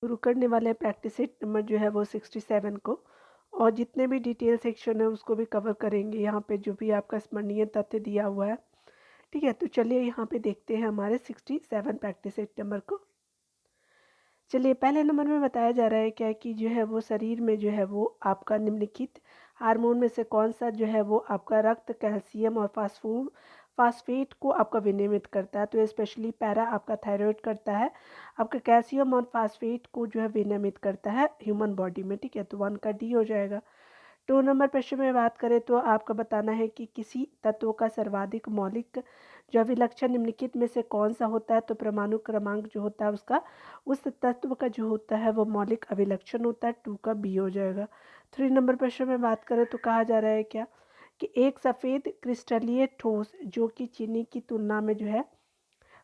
शुरू करने वाले हैं प्रैक्टिस सेट नंबर जो है वो 67 को, और जितने भी डिटेल सेक्शन है उसको भी कवर करेंगे यहाँ पे, जो भी आपका स्मरणीय तथ्य दिया हुआ है। ठीक है, तो चलिए यहाँ पे देखते हैं हमारे 67 प्रैक्टिस सेट नंबर को। चलिए, पहले नंबर में बताया जा रहा है क्या कि जो है वो शरीर में जो है वो आपका निम्नलिखित हार्मोन में से कौन सा जो है वो आपका रक्त, कैल्शियम और फास्फेट को आपका विनियमित करता है। तो स्पेशली पैरा आपका थायराइड करता है, आपका कैल्शियम और फास्फेट को जो है विनियमित करता है ह्यूमन बॉडी में। ठीक है, तो 1 का डी हो जाएगा। 2 नंबर प्रश्न में बात करें तो आपका बताना है कि किसी तत्व का सर्वाधिक मौलिक जो अभिलक्षण निम्नलिखित में से कौन सा होता है। तो परमाणु क्रमांक जो होता है उसका, उस तत्व का जो होता है वो मौलिक अभिलक्षण होता है। 2 का बी हो जाएगा। 3 नंबर प्रश्न में बात करें तो कहा जा रहा है क्या कि एक सफ़ेद क्रिस्टलीय ठोस जो कि चीनी की तुलना में जो है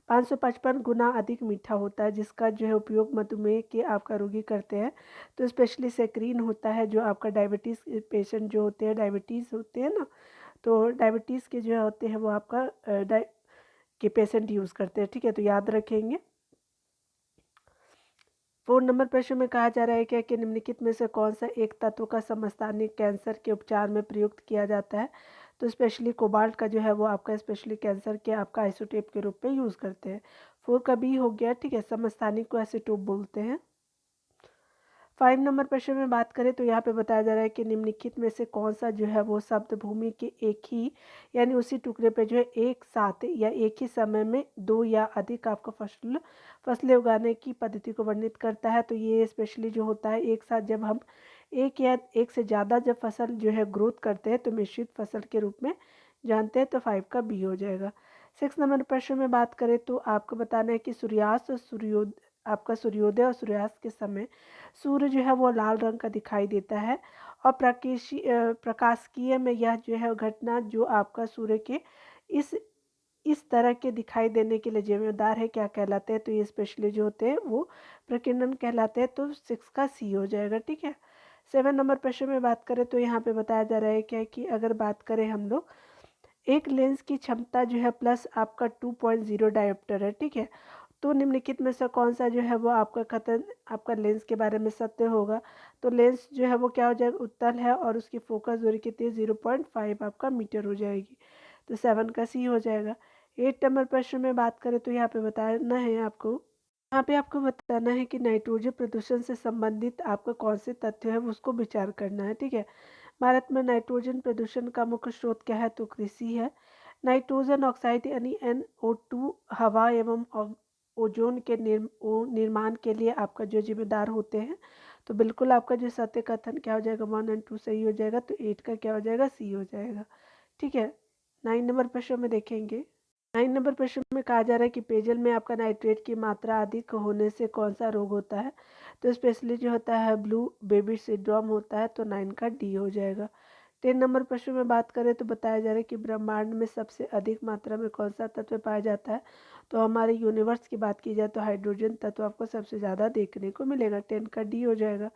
555 गुना अधिक मीठा होता है, जिसका जो है उपयोग मधुमेह के आपका रोगी करते हैं। तो स्पेशली सेक्रीन होता है, जो आपका डायबिटीज़ पेशेंट जो होते हैं, डायबिटीज़ होते हैं ना, तो डायबिटीज़ के जो होते हैं वो आपका के पेशेंट यूज़ करते हैं। ठीक है, तो याद रखेंगे। 4 नंबर प्रश्न में कहा जा रहा है क्या कि निम्नलिखित में से कौन सा एक तत्व का समस्थानिक कैंसर के उपचार में प्रयुक्त किया जाता है। तो स्पेशली कोबाल्ट का जो है वो आपका स्पेशली कैंसर के आपका आइसोटेप के रूप में यूज़ करते हैं। 4 का बी हो गया। ठीक है, समस्थानिक को एसीटोप बोलते हैं। 5 नंबर प्रश्न में बात करें तो यहाँ पे बताया जा रहा है कि निम्नलिखित में से कौन सा जो है वो शब्द भूमि के एक ही यानी उसी टुकड़े पे जो है एक साथ या एक ही समय में 2 या अधिक आपका फसलें उगाने की पद्धति को वर्णित करता है। तो ये स्पेशली जो होता है एक साथ जब हम एक या एक से ज़्यादा जब फसल जो है ग्रोथ करते हैं तो मिश्रित फसल के रूप में जानते हैं। तो 5 का बी हो जाएगा। 6 नंबर प्रश्न में बात करें तो आपको बताना है कि सूर्यास्त और सूर्योदय और सूर्यास्त के समय सूर्य जो है वो लाल रंग का दिखाई देता है, और प्रकाशिकीय में यह जो है घटना जो आपका सूर्य के इस इस तरह के दिखाई देने के लिए जिम्मेदार है, क्या कहलाते हैं। तो ये स्पेशली जो होते हैं वो प्रकीर्णन कहलाते हैं। तो 6 का सी हो जाएगा। ठीक है, 7 नंबर प्रश्न में बात करें तो यहाँ पे बताया जा रहा है क्या कि अगर बात करें हम लोग, एक लेंस की क्षमता जो है प्लस आपका 2.0 डायोप्टर है। ठीक है, तो निम्नलिखित में से कौन सा जो है वो आपका कथन आपका लेंस के बारे में सत्य होगा। तो लेंस जो है वो क्या हो जाएगा, उत्तल है, और उसकी फोकस दूरी कितनी है, 0.5 आपका मीटर हो जाएगी। तो 7 का सी हो जाएगा। 8 नंबर प्रश्न में बात करें तो यहाँ पे बताना है आपको, यहाँ पे आपको बताना है कि नाइट्रोजन प्रदूषण से संबंधित आपका कौन से तथ्य है वो उसको विचार करना है। ठीक है, भारत में नाइट्रोजन प्रदूषण का मुख्य स्रोत क्या है। तो कृषि है। नाइट्रोजन ऑक्साइड यानी NO2 हवा एवं ओजोन के निर्माण के लिए आपका जो जिम्मेदार होते हैं। तो बिल्कुल आपका जो सत्य कथन क्या हो जाएगा, 1 और 2 सही हो जाएगा। तो 8 का क्या हो जाएगा, सी हो जाएगा। ठीक है, 9 नंबर प्रश्न में देखेंगे। 9 नंबर प्रश्न में कहा जा रहा है कि पेयजल में आपका नाइट्रेट की मात्रा अधिक होने से कौन सा रोग होता है। तो स्पेशली जो होता है ब्लू बेबी सिंड्रोम होता है। तो 9 का डी हो जाएगा। 10 नंबर प्रश्न में बात करें तो बताया जा रहा है कि ब्रह्मांड में सबसे अधिक मात्रा में कौन सा तत्व पाया जाता है। तो हमारे यूनिवर्स की बात की जाए तो हाइड्रोजन तत्व आपको सबसे ज़्यादा देखने को मिलेगा। 10 का डी हो जाएगा।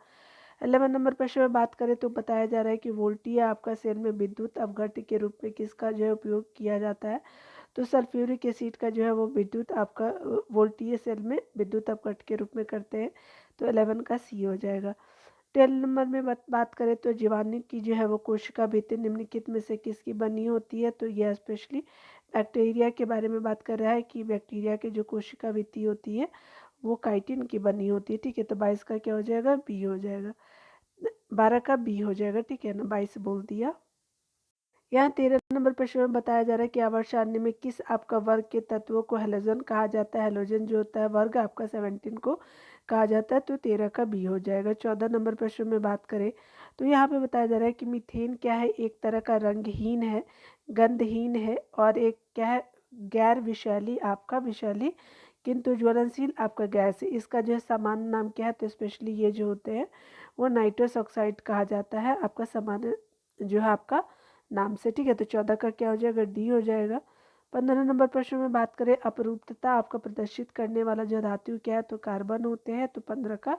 11 नंबर प्रश्न में बात करें तो बताया जा रहा है कि वोल्टिया आपका सेल में विद्युत अपघट्य के रूप में किसका जो है उपयोग किया जाता है। तो सल्फ्यूरिक एसिड का जो है वो विद्युत आपका वोल्टीय सेल में विद्युत अपघट्य के रूप में करते हैं। तो 11 का सी हो जाएगा। 12 नंबर में बात करें तो जीवाणु की जो है वो कोशिका भित्ति निम्नलिखित में से किसकी बनी होती है। तो यह स्पेशली बैक्टीरिया के बारे में बात कर रहा है कि बैक्टीरिया की जो कोशिका भित्ति होती है वो काइटिन की बनी होती है। ठीक है, तो 22 का क्या हो जाएगा, बी हो जाएगा। 12 का बी हो जाएगा। ठीक है ना, 22 बोल दिया। यहाँ 13 नंबर प्रश्न में बताया जा रहा है कि आवर्त सारणी में किस आपका वर्ग के तत्वों को हेलोजन कहा जाता है। हेलोजन जो होता है वर्ग आपका 17 को कहा जाता है। तो 13 का बी हो जाएगा। 14 नंबर प्रश्न में बात करें तो यहाँ पे बताया जा रहा है कि मीथेन क्या है, एक तरह का रंगहीन है, गंधहीन है, और एक क्या है, गैर विषैली आपका विषैली किंतु ज्वलनशील आपका गैस है। इसका जो है सामान्य नाम क्या है। तो स्पेशली ये जो होते हैं वो नाइट्रस ऑक्साइड कहा जाता है आपका सामान्य जो है आपका नाम से। ठीक है, तो 14 का क्या हो जाएगा, डी हो जाएगा। 15 नंबर प्रश्न में बात करें अपरूपता आपका प्रदर्शित करने वाला जो धातु क्या है। तो कार्बन होते हैं। तो 15 का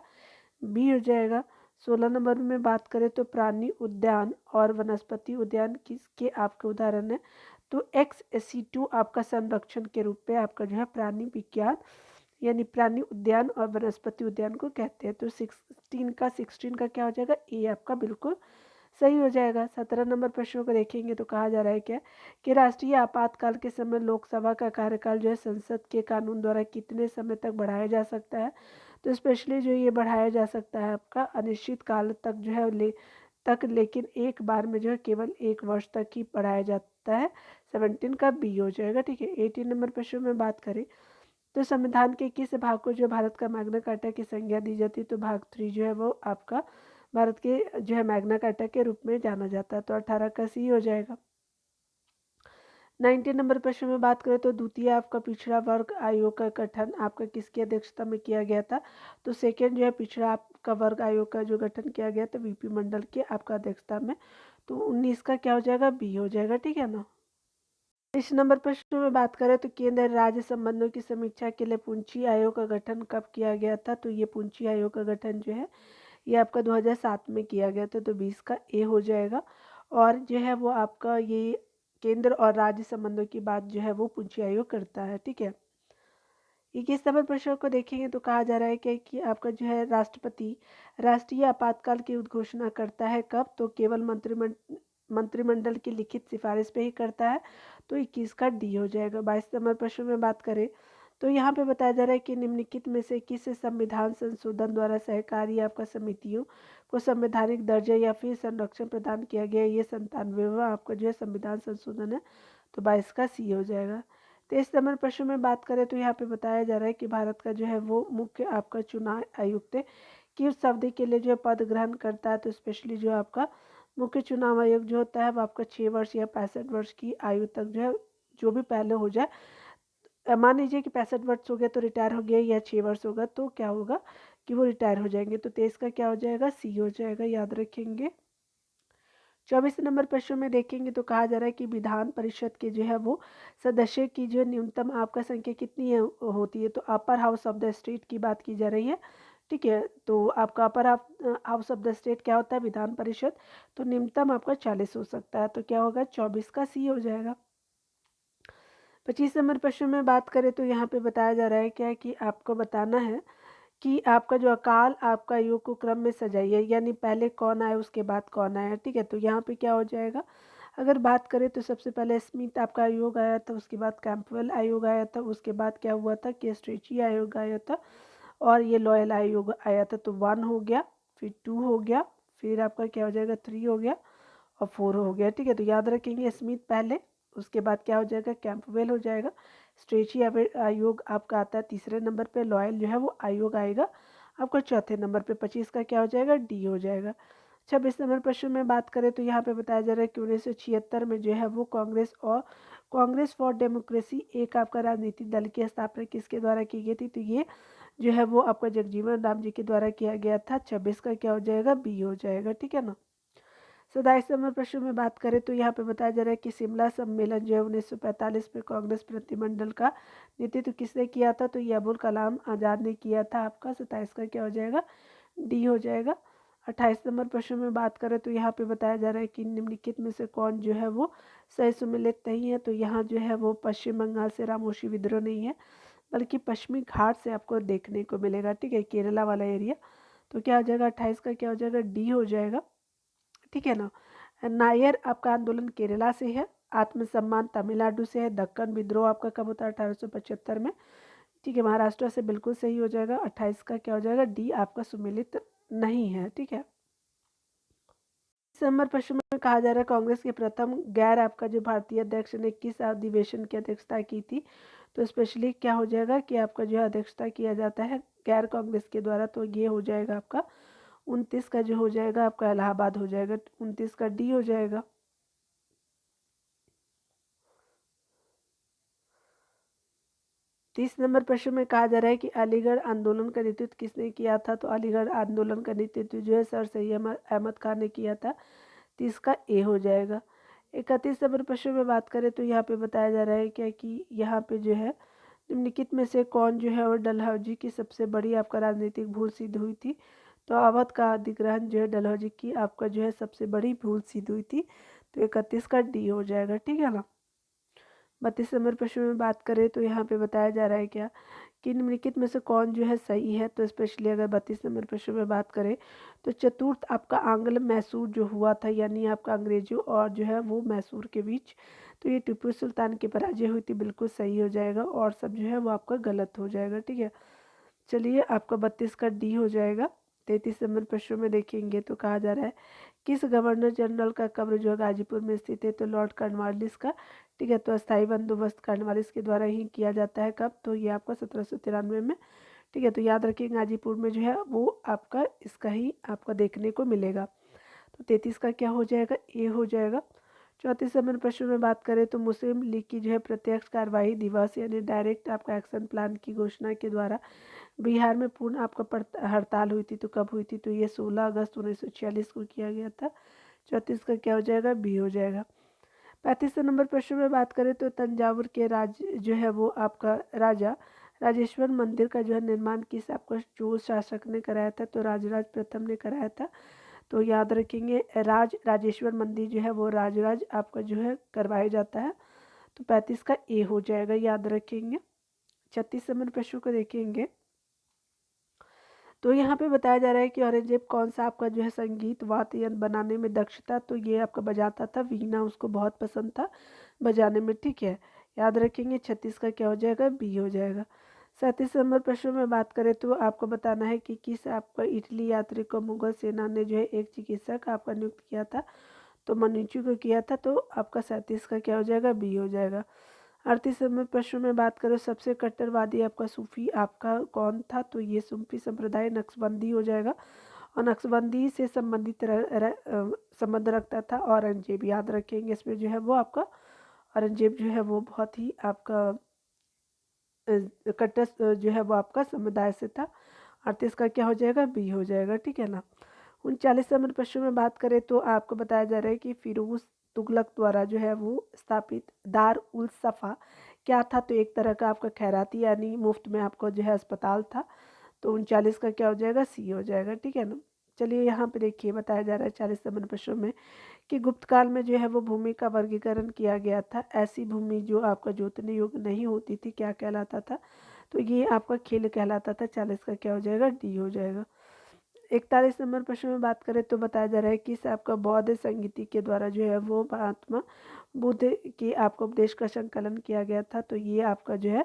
बी हो जाएगा। 16 नंबर में बात करें तो प्राणी उद्यान और वनस्पति उद्यान किसके आपके उदाहरण है। तो XSC2 आपका संरक्षण के रूप में आपका जो है प्राणी विज्ञान यानी प्राणी उद्यान और वनस्पति उद्यान को कहते हैं। तो 16 का क्या हो जाएगा, ए आपका बिल्कुल सही हो जाएगा। 17 नंबर प्रश्न को देखेंगे तो कहा जा रहा है क्या कि राष्ट्रीय आपातकाल के समय लोकसभा का कार्यकाल जो है संसद के कानून द्वारा कितने समय तक बढ़ाया जा सकता है। तो स्पेशली जो ये बढ़ाया जा सकता है आपका अनिश्चित काल तक जो है लेकिन एक बार में जो है केवल 1 वर्ष तक ही बढ़ाया जाता है। 17 का बी हो जाएगा। ठीक है। 18 नंबर प्रश्न में बात करें तो संविधान के किस भाग को जो भारत का मैग्ना कार्टा की संज्ञा दी जाती है। तो भाग 3 जो है वो आपका भारत के जो है मैग्ना कार्टा के रूप में जाना जाता है। तो 18 का सी हो जाएगा। 19 नंबर प्रश्न में बात करें तो द्वितीय आपका पिछड़ा वर्ग आयोग का गठन आपका किसकी अध्यक्षता में किया गया था। तो सेकेंड जो है पिछड़ा आपका वर्ग आयोग का जो गठन किया गया था वीपी मंडल के आपका अध्यक्षता में। तो 19 का क्या हो जाएगा, बी हो जाएगा। ठीक है ना। इस नंबर प्रश्न में बात करें तो केंद्र राज्य संबंधों की समीक्षा के लिए पूंची आयोग का गठन कब किया गया था। तो ये पूंची आयोग का गठन जो है ये आपका 2007 में किया गया था। तो 20 का ए हो जाएगा। और जो है वो आपका ये केंद्र और राज्य संबंधों की बात जो है वो पूंची आयोग करता है। ठीक है। 21 नंबर प्रश्न को देखेंगे तो कहा जा रहा है कि आपका जो है राष्ट्रपति राष्ट्रीय आपातकाल की उद्घोषणा करता है कब। तो केवल मंत्रिमंडल की लिखित सिफारिश पे ही करता है। तो 21 का डी हो जाएगा। 22 नंबर प्रश्न में बात करें तो यहाँ पे बताया जा रहा है कि निम्नलिखित में से किस संविधान संशोधन द्वारा सहकारी आपका समितियों को संवैधानिक दर्जा या फिर संरक्षण प्रदान किया गया। ये 97वां आपका जो है संविधान संशोधन है। तो 22 का सी हो जाएगा। 23 नंबर प्रश्न में बात करें तो यहाँ पे बताया जा रहा है कि भारत का जो है वो मुख्य आपका चुनाव आयुक्त किस अवधि के लिए जो है पद ग्रहण करता है। तो स्पेशली जो आपका मुख्य चुनाव आयोग जो होता है वो आपका 6 वर्ष या 65 वर्ष की आयु तक जो है जो भी पहले हो जाए, मान लीजिए कि 65 वर्ष हो गया तो रिटायर हो गया, या 6 वर्ष होगा तो क्या होगा कि वो रिटायर हो जाएंगे। तो 23 का क्या हो जाएगा, सी हो जाएगा, याद रखेंगे। 24 नंबर प्रश्न में देखेंगे तो कहा जा रहा है कि विधान परिषद के जो है वो सदस्य की जो न्यूनतम आपका संख्या कितनी है होती है। तो upper house of the state की बात की जा रही है। ठीक है। तो आपका upper house of the state क्या होता है, विधान परिषद। तो न्यूनतम आपका 40 हो सकता है। तो क्या होगा, 24 का सी हो जाएगा। 25 नंबर प्रश्न में बात करें तो यहाँ पे बताया जा रहा है क्या है कि आपको बताना है कि आपका जो अकाल आपका योग को क्रम में सजाइए, यानी पहले कौन आया उसके बाद कौन आया। ठीक है। तो यहाँ पे क्या हो जाएगा, अगर बात करें तो सबसे पहले स्मिथ आपका आयोग आया था, उसके बाद कैंपवेल आयोग आया था, उसके बाद क्या हुआ था कि स्ट्रेची आयोग आया था, और ये लॉयल आयोग आया था। तो 1 हो गया, फिर 2 हो गया, फिर आपका क्या हो जाएगा 3 हो गया, और 4 हो गया। ठीक है। तो याद रखेंगे स्मिथ पहले, उसके बाद क्या हो जाएगा कैंपवेल हो जाएगा, स्ट्रेची आयोग आपका आता है तीसरे नंबर पे, लॉयल जो है वो आयोग आएगा आपका चौथे नंबर पे। 25 का क्या हो जाएगा, डी हो जाएगा। 26 नंबर प्रश्न में बात करें तो यहाँ पे बताया जा रहा है कि 1976 में जो है वो कांग्रेस फॉर डेमोक्रेसी एक आपका राजनीतिक दल की स्थापना किसके द्वारा की गई थी। तो ये जो है वो आपका जगजीवन राम जी के द्वारा किया गया था। 26 का क्या हो जाएगा, बी हो जाएगा। ठीक है ना। 27 नंबर प्रश्न में बात करें तो यहाँ पे बताया जा रहा है कि शिमला सम्मेलन जो है 1945 में कांग्रेस प्रतिनिधिमंडल का नेतृत्व किसने किया था। तो ये अबुल कलाम आज़ाद ने किया था आपका। 27 का क्या हो जाएगा, डी हो जाएगा। 28 नंबर प्रश्न में बात करें तो यहाँ पे बताया जा रहा है कि निम्नलिखित में से कौन जो है वो सही सुमेलित नहीं है। तो यहाँ जो है वो पश्चिम बंगाल से रामोशी विद्रोह नहीं है, बल्कि पश्चिमी घाट से आपको देखने को मिलेगा। ठीक है, केरला वाला एरिया। तो क्या हो जाएगा, 28 का क्या हो जाएगा, डी हो जाएगा। ठीक है ना। नायर आपका आंदोलन केरला से है, आत्मसम्मान तमिलनाडु से है, दक्कन विद्रोह आपका कब होता है 1875 में। ठीक है, महाराष्ट्र से बिल्कुल सही हो जाएगा। 28 का क्या हो जाएगा, डी आपका सुमेलित नहीं है। ठीक है। इस नंबर प्रश्न में कहा जा रहा है कांग्रेस के प्रथम गैर आपका जो भारतीय अध्यक्ष ने किस अधिवेशन की अध्यक्षता की थी। तो स्पेशली क्या हो जाएगा कि आपका जो है अध्यक्षता किया जाता है गैर कांग्रेस के द्वारा। तो ये हो जाएगा आपका 29 का जो हो जाएगा आपका इलाहाबाद हो जाएगा। 29 का डी हो जाएगा। 30 नंबर प्रश्न में कहा जा रहा है कि अलीगढ़ आंदोलन का नेतृत्व किसने किया था। तो अलीगढ़ आंदोलन का नेतृत्व जो है सर सैयद अहमद खान ने किया था। 30 का ए हो जाएगा। 31 नंबर प्रश्न में बात करें तो यहाँ पे बताया जा रहा है क्या कि यहाँ पे जो है निम्नलिखित में से कौन जो है और डलहौजी की सबसे बड़ी आपका राजनीतिक भूल सिद्ध हुई थी। तो अवध का अधिग्रहण जो है डलहौजी की आपका जो है सबसे बड़ी भूल सिद्ध हुई थी। तो 31 का डी हो जाएगा। ठीक है ना। 32 नंबर प्रश्न में बात करें तो यहाँ पे बताया जा रहा है क्या कि निम्नलिखित में से कौन जो है सही है। तो स्पेशली अगर 32 नंबर प्रश्न में बात करें तो चतुर्थ आपका आंग्ल मैसूर जो हुआ था, यानी आपका अंग्रेजों और जो है वो मैसूर के बीच, तो ये टीपू सुल्तान की पराजय हुई थी, बिल्कुल सही हो जाएगा। और सब जो है वो आपका गलत हो जाएगा, ठीक है। चलिए आपका 32 का डी हो जाएगा। 33 नंबर प्रश्न में देखेंगे तो कहा जा रहा है किस गवर्नर जनरल का कब्र जो है गाजीपुर में स्थित है। तो लॉर्ड कॉर्नवालिस का, ठीक है। तो अस्थायी बंदोबस्त कॉर्नवालिस के द्वारा ही किया जाता है। कब? तो ये आपका 1793 में, ठीक है। तो याद रखिए गाजीपुर में जो है वो आपका इसका ही आपका देखने को मिलेगा। तो 33 का क्या हो जाएगा? ए हो जाएगा। 34 नंबर प्रश्न में बात करें तो मुस्लिम लीग की जो है प्रत्यक्ष कार्यवाही दिवस यानी डायरेक्ट आपका एक्शन प्लान की घोषणा के द्वारा बिहार में पूर्ण आपका हड़ताल हुई थी। तो कब हुई थी? तो ये 16 अगस्त 1946 को किया गया था। 34 का क्या हो जाएगा? बी हो जाएगा। 35 नंबर प्रश्न में बात करें तो तंजावुर के जो है वो आपका राजा राजेश्वर मंदिर का जो है निर्माण किस आपका जो शासक ने कराया था। तो राजराज प्रथम ने कराया था। तो याद रखेंगे राजेश्वर मंदिर जो है वो राजराज आपका जो है करवाया जाता है। तो 35 का ए हो जाएगा, याद रखेंगे। 36 नंबर प्रश्न को देखेंगे तो यहाँ पे बताया जा रहा है कि औरंगजेब कौन सा आपका जो है संगीत वाद्य यंत्र बनाने में दक्षता। तो ये आपका बजाता था वीणा, उसको बहुत पसंद था बजाने में, ठीक है। याद रखेंगे। 36 का क्या हो जाएगा? बी हो जाएगा। 37 नंबर प्रश्न में बात करें तो आपको बताना है कि किस आपका इटली यात्री को मुगल सेना ने जो है एक चिकित्सक आपका नियुक्त किया था। तो मनुष्य को किया था। तो आपका 37 का क्या हो जाएगा? बी हो जाएगा। 38 नंबर प्रश्न में बात करें सबसे कट्टरवादी आपका सूफी आपका कौन था। तो ये सूफी संप्रदाय नक्शबंदी हो जाएगा और नक्शबंदी से संबंधित संबंध रखता था औरंगजेब। याद रखेंगे इसमें जो है वो आपका औरंगजेब जो है वो बहुत ही आपका कट्टर जो है वो आपका समुदाय से था। 38 का क्या हो जाएगा? बी हो जाएगा, ठीक है ना। 39 नंबर प्रश्न में बात करें तो आपको बताया जा रहा है कि फिरोज तुगलक द्वारा जो है वो स्थापित दार उल सफ़ा क्या था। तो एक तरह का आपका खैराती यानी मुफ्त में आपको जो है अस्पताल था। तो 39 का क्या हो जाएगा? सी हो जाएगा, ठीक है ना। चलिए यहाँ पे देखिए बताया जा रहा है 40 नंबर प्रश्न में कि गुप्त काल में जो है वो भूमि का वर्गीकरण किया गया था। ऐसी भूमि जो आपका जोतने योग्य नहीं होती थी क्या कहलाता था। तो ये आपका खेल कहलाता था। 40 का क्या हो जाएगा? डी हो जाएगा। 41 नंबर प्रश्न में बात करें तो बताया जा रहा है कि आपका बौद्ध संगीति के द्वारा जो है वो महात्मा बुद्ध के आपका उपदेश का संकलन किया गया था। तो ये आपका जो है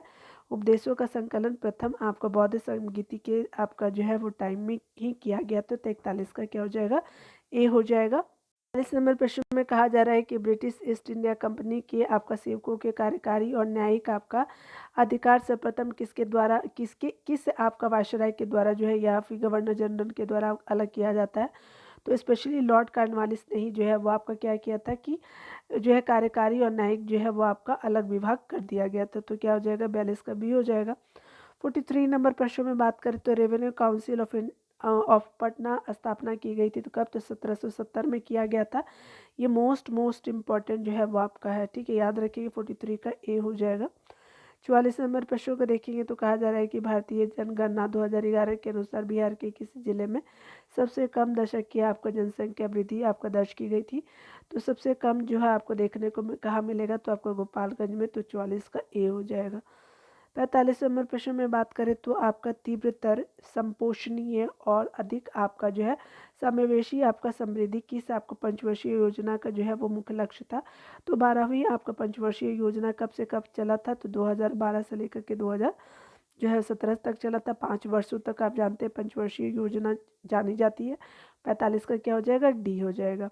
उपदेशों का संकलन प्रथम आपका बौद्ध संगीति के आपका जो है वो टाइम में ही किया गया था। तो 41 का क्या हो जाएगा? ए हो जाएगा। 40 नंबर प्रश्न में कहा जा रहा है कि ब्रिटिश ईस्ट इंडिया कंपनी के आपका सेवकों के कार्यकारी और न्यायिक आपका अधिकार सर्वप्रथम किस आपका वायसराय के द्वारा जो है या फिर गवर्नर जनरल के द्वारा अलग किया जाता है। तो स्पेशली लॉर्ड कॉर्नवालिस ने ही जो है वो आपका क्या किया था कि जो है कार्यकारी और न्यायिक जो है वो आपका अलग विभाग कर दिया गया था। तो क्या हो जाएगा? 42 का बी हो जाएगा। 43 नंबर प्रश्न में बात करें तो रेवेन्यू काउंसिल ऑफ पटना स्थापना की गई थी। तो कब? तो 1770 में किया गया था। ये मोस्ट इम्पॉर्टेंट जो है वो आपका है, ठीक है। याद रखिए 43 का ए हो जाएगा। 44 नंबर प्रश्नों को देखेंगे तो कहा जा रहा है कि भारतीय जनगणना 2011 के अनुसार बिहार के किस जिले में सबसे कम दशक की आपका जनसंख्या वृद्धि आपका दर्ज की गई थी। तो सबसे कम जो है आपको देखने को कहाँ मिलेगा। तो आपको गोपालगंज में। तो 44 का ए हो जाएगा। 45 नंबर प्रश्न में बात करें तो आपका तीव्रतर संपोषणीय और अधिक आपका जो है समावेशी आपका समृद्धि किस आपको पंचवर्षीय योजना का जो है वो मुख्य लक्ष्य था। तो 12वीं आपका पंचवर्षीय योजना कब से कब चला था। तो 2012 से लेकर के 2000 जो है 17 तक चला था। 5 वर्षों तक आप जानते हैं पंचवर्षीय योजना जानी जाती है। 45 का क्या हो जाएगा? डी हो जाएगा।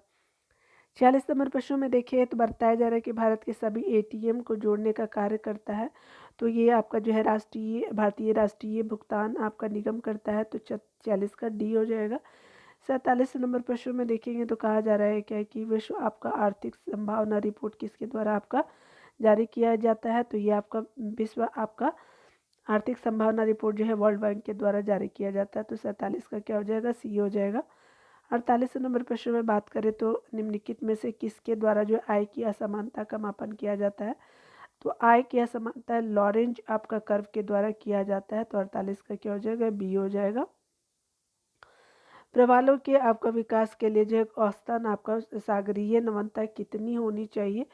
46 नंबर प्रश्नों में देखिए तो बताया जा रहा है कि भारत के सभी एटीएम को जोड़ने का कार्य करता है। तो ये आपका जो है भारतीय राष्ट्रीय भुगतान आपका निगम करता है। तो 46 का डी हो जाएगा। 47 नंबर प्रश्न में देखेंगे तो कहा जा रहा है क्या कि विश्व आपका आर्थिक संभावना रिपोर्ट किसके द्वारा आपका जारी किया जाता है। तो ये आपका विश्व आपका आर्थिक संभावना रिपोर्ट जो है वर्ल्ड बैंक के द्वारा जारी किया जाता है। तो 47 का क्या हो जाएगा? सी हो जाएगा। 48 नंबर प्रश्न में बात करें तो निम्नलिखित में से किसके द्वारा जो आय की असमानता का मापन किया जाता है। तो आय की असमानता लॉरेंज आपका कर्व के द्वारा किया जाता है। तो 48 का क्या हो जाएगा? बी हो जाएगा। प्रवालों के आपका विकास के लिए जो है औसतन आपका सागरीय नमनता कितनी होनी चाहिए।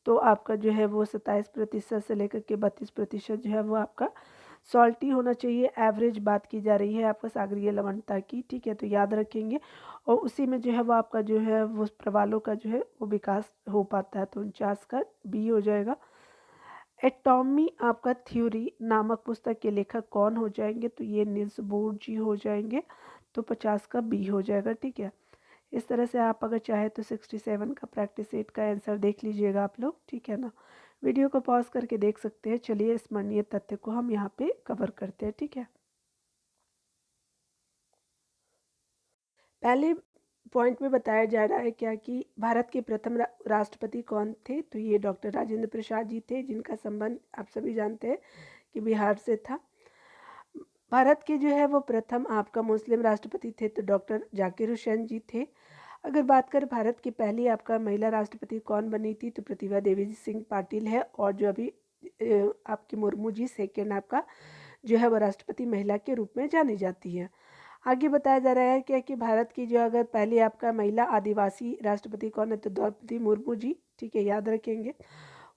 तो आपका जो है वो 27% से लेकर के 32% जो है वो आपका सॉल्टी होना चाहिए, एवरेज बात की जा रही है आपका सागरीय लवणता की, ठीक है, तो याद रखेंगे। और उसी में जो है वो आपका जो है वो प्रवालों का जो है वो विकास हो पाता है, तो 49 का बी हो जाएगा। एटॉमी आपका थ्योरी नामक पुस्तक के लेखक कौन हो जाएंगे, तो ये निल्स बोर जी हो जाएंगे, तो 50 का बी हो जाएगा, ठीक है। इस तरह से आप अगर चाहे तो 67 का प्रैक्टिस सेट का आंसर देख लीजिएगा आप लोग, ठीक है ना। वीडियो को पॉज करके देख सकते हैं। चलिए स्मरणीय तथ्य को हम यहाँ पे कवर करते हैं, ठीक है। पहले पॉइंट में बताया जा रहा है क्या कि भारत के प्रथम राष्ट्रपति कौन थे, तो ये डॉक्टर राजेंद्र प्रसाद जी थे, जिनका संबंध आप सभी जानते हैं कि बिहार से था। भारत के जो है वो प्रथम आपका मुस्लिम राष्ट्रपति थे तो डॉक्टर जाकिर हुसैन जी थे। अगर बात करें भारत की पहली आपका महिला राष्ट्रपति कौन बनी थी, तो प्रतिभा देवी सिंह पाटिल है, और जो अभी आपकी मुर्मू जी सेकेंड आपका जो है वो राष्ट्रपति महिला के रूप में जानी जाती है। आगे बताया जा रहा है क्या कि भारत की जो अगर पहली आपका महिला आदिवासी राष्ट्रपति कौन है, तो द्रौपदी मुर्मू जी, ठीक है, याद रखेंगे।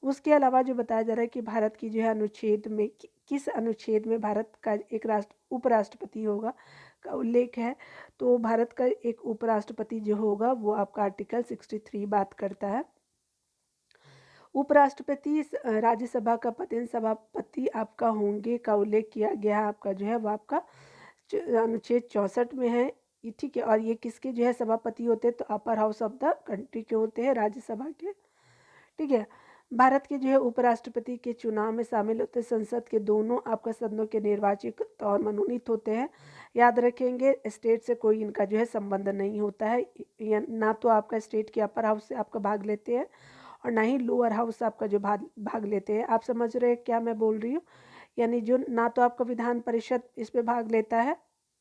उसके अलावा जो बताया जा रहा है कि भारत की जो है अनुच्छेद में किस अनुच्छेद में भारत का एक उपराष्ट्रपति होगा का उल्लेख है, तो भारत का एक उपराष्ट्रपति जो होगा वो आपका आर्टिकल 63 बात करता है। उपराष्ट्रपति राज्यसभा का पदेन सभापति आपका होंगे का उल्लेख किया गया है आपका जो है वो आपका अनुच्छेद 64 में है, ठीक है। और ये किसके जो है सभापति होते हैं, तो upper house of the country के होते हैं, राज्यसभा के, ठीक है। भारत के जो है उपराष्ट्रपति के चुनाव में शामिल होते संसद के दोनों आपका सदनों के निर्वाचित और मनोनीत होते हैं। याद रखेंगे स्टेट से कोई इनका जो है संबंध नहीं होता है, ना तो आपका स्टेट के अपर हाउस से आपका भाग लेते हैं और ना ही लोअर हाउस आपका जो भाग लेते हैं। आप समझ रहे हैं क्या मैं बोल रही हूँ, यानी जो ना तो आपका विधान परिषद इस पे भाग लेता है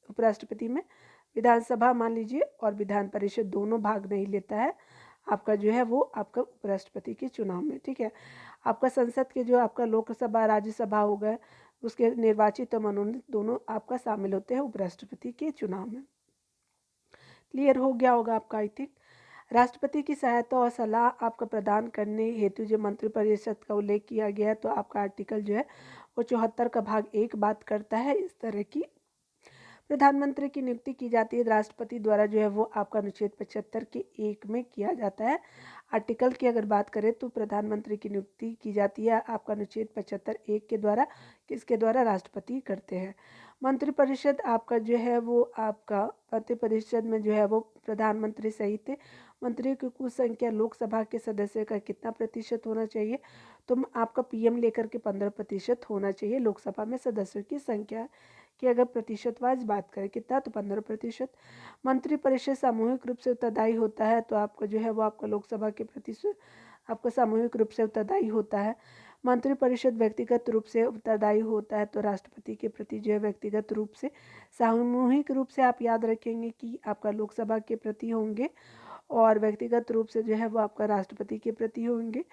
उपराष्ट्रपति में, विधानसभा मान लीजिए, और विधान परिषद दोनों भाग नहीं लेता है आपका जो है वो आपका उपराष्ट्रपति के चुनाव में, ठीक है। आपका संसद के जो आपका लोकसभा राज्यसभा हो गए उसके निर्वाचित और मनोनीत दोनों आपका शामिल होते हैं उपराष्ट्रपति के चुनाव में। क्लियर हो गया होगा आपका आई थिंक। राष्ट्रपति की सहायता और सलाह आपका प्रदान करने हेतु जो मंत्रिपरिषद का उल्लेख किया गया है, तो आपका आर्टिकल जो है वो 74 का भाग 1 बात करता है इस तरह की। प्रधानमंत्री की नियुक्ति की जाती है राष्ट्रपति द्वारा, जो है वो आपका अनुच्छेद 75 के 1 में किया जाता है। आर्टिकल की अगर बात करें तो प्रधानमंत्री की नियुक्ति की जाती है आपका अनुच्छेद 75 1 के द्वारा, किसके द्वारा, राष्ट्रपति करते हैं। मंत्रिपरिषद आपका जो है वो आपका मंत्रिपरिषद में जो है वो प्रधानमंत्री सहित मंत्रियों की कुल संख्या लोकसभा के सदस्य का कितना प्रतिशत होना चाहिए, तो आपका पीएम लेकर के 15% होना चाहिए लोकसभा में सदस्यों की संख्या कि अगर प्रतिशतवाइज बात करें कितना, तो 15%। मंत्रिपरिषद सामूहिक रूप से उत्तरदायी होता है, तो आपका जो है वो आपका लोकसभा के प्रति आपका सामूहिक रूप से उत्तरदायी होता है। मंत्रिपरिषद व्यक्तिगत रूप से उत्तरदायी होता है, तो राष्ट्रपति के प्रति जो है व्यक्तिगत रूप से, सामूहिक रूप से आप याद रखेंगे कि आपका लोकसभा के प्रति होंगे और व्यक्तिगत रूप से जो है वो आपका राष्ट्रपति के प्रति होंगे।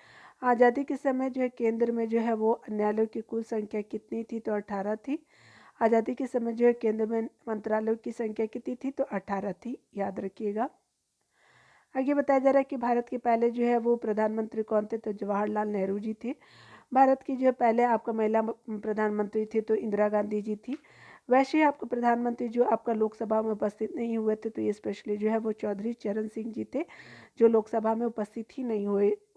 आज़ादी के समय जो है केंद्र में जो है वो न्यायालयों की कुल संख्या कितनी थी, तो 18 थी। आज़ादी के समय जो है केंद्र में मंत्रालयों की संख्या कितनी थी, तो 18 थी, याद रखिएगा। आगे बताया जा रहा है कि भारत के पहले जो है वो प्रधानमंत्री कौन थे, तो जवाहरलाल नेहरू जी थे। भारत की जो पहले आपका महिला प्रधानमंत्री थी तो इंदिरा गांधी जी थी। वैसे आपका प्रधानमंत्री जो आपका लोकसभा में उपस्थित नहीं हुए थे, तो ये स्पेशली जो है वो चौधरी चरण सिंह जी थे, जो लोकसभा में उपस्थित ही नहीं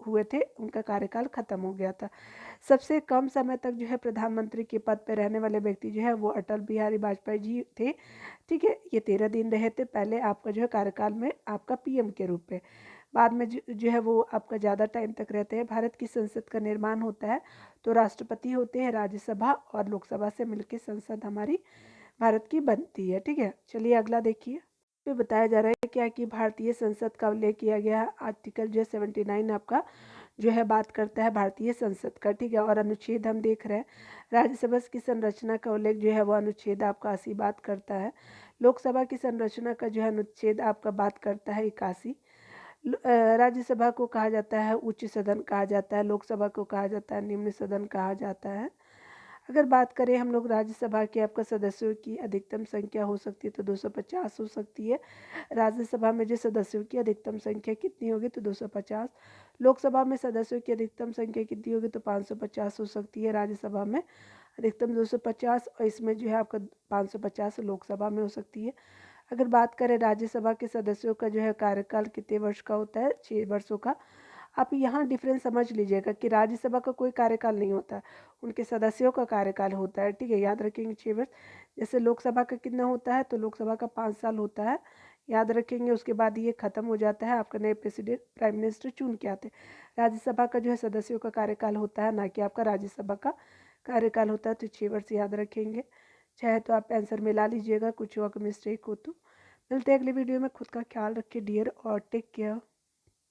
हुए थे, उनका कार्यकाल खत्म हो गया था। सबसे कम समय तक जो है प्रधानमंत्री के पद पर रहने वाले व्यक्ति जो है वो अटल बिहारी वाजपेयी जी थे, ठीक है। ये 13 दिन रहे थे पहले आपका जो है कार्यकाल में आपका पीएम के रूप में। बाद में जो है वो आपका ज़्यादा टाइम तक रहते हैं। भारत की संसद का निर्माण होता है तो राष्ट्रपति होते हैं, राज्यसभा और लोकसभा से मिलकर संसद हमारी भारत की बनती है, ठीक है। चलिए अगला देखिए। पे बताया जा रहा है क्या कि भारतीय संसद का उल्लेख किया गया है। आर्टिकल जो 79 आपका जो है बात करता है भारतीय संसद का, ठीक है। और अनुच्छेद हम देख रहे हैं राज्यसभा की संरचना का उल्लेख जो है वो अनुच्छेद आपका 80 बात करता है। लोकसभा की संरचना का जो है अनुच्छेद आपका बात करता है 81। राज्यसभा को कहा जाता है उच्च सदन कहा जाता है, लोकसभा को कहा जाता है निम्न सदन कहा जाता है। अगर बात करें हम लोग राज्यसभा के आपका सदस्यों की अधिकतम संख्या हो सकती है तो 250 हो सकती है। राज्यसभा में जो सदस्यों की अधिकतम संख्या कितनी होगी, तो 250। लोकसभा में सदस्यों की अधिकतम संख्या कितनी होगी, तो 550 हो सकती है। राज्यसभा में अधिकतम 250, और इसमें जो है आपका 550 लोकसभा में हो सकती है। अगर बात करें राज्यसभा के सदस्यों का जो है कार्यकाल कितने वर्ष का होता है, 6 वर्षों का। आप यहाँ डिफरेंस समझ लीजिएगा कि राज्यसभा का कोई कार्यकाल नहीं होता, उनके सदस्यों का कार्यकाल होता है, ठीक है, याद रखेंगे 6 वर्ष। जैसे लोकसभा का कितना होता है, तो लोकसभा का 5 साल होता है, याद रखेंगे। उसके बाद ये खत्म हो जाता है, आपका नए प्रेसिडेंट प्राइम मिनिस्टर चुन के आते हैं। राज्यसभा का जो है सदस्यों का कार्यकाल होता है, ना कि आपका राज्यसभा का कार्यकाल होता है, तो 6 वर्ष याद रखेंगे। चाहे तो आप आंसर मिला लीजिएगा, कुछ हुआ मिस्टेक हो तो। मिलते हैं अगली वीडियो में। खुद का ख्याल रखिए डियर, और टेक केयर।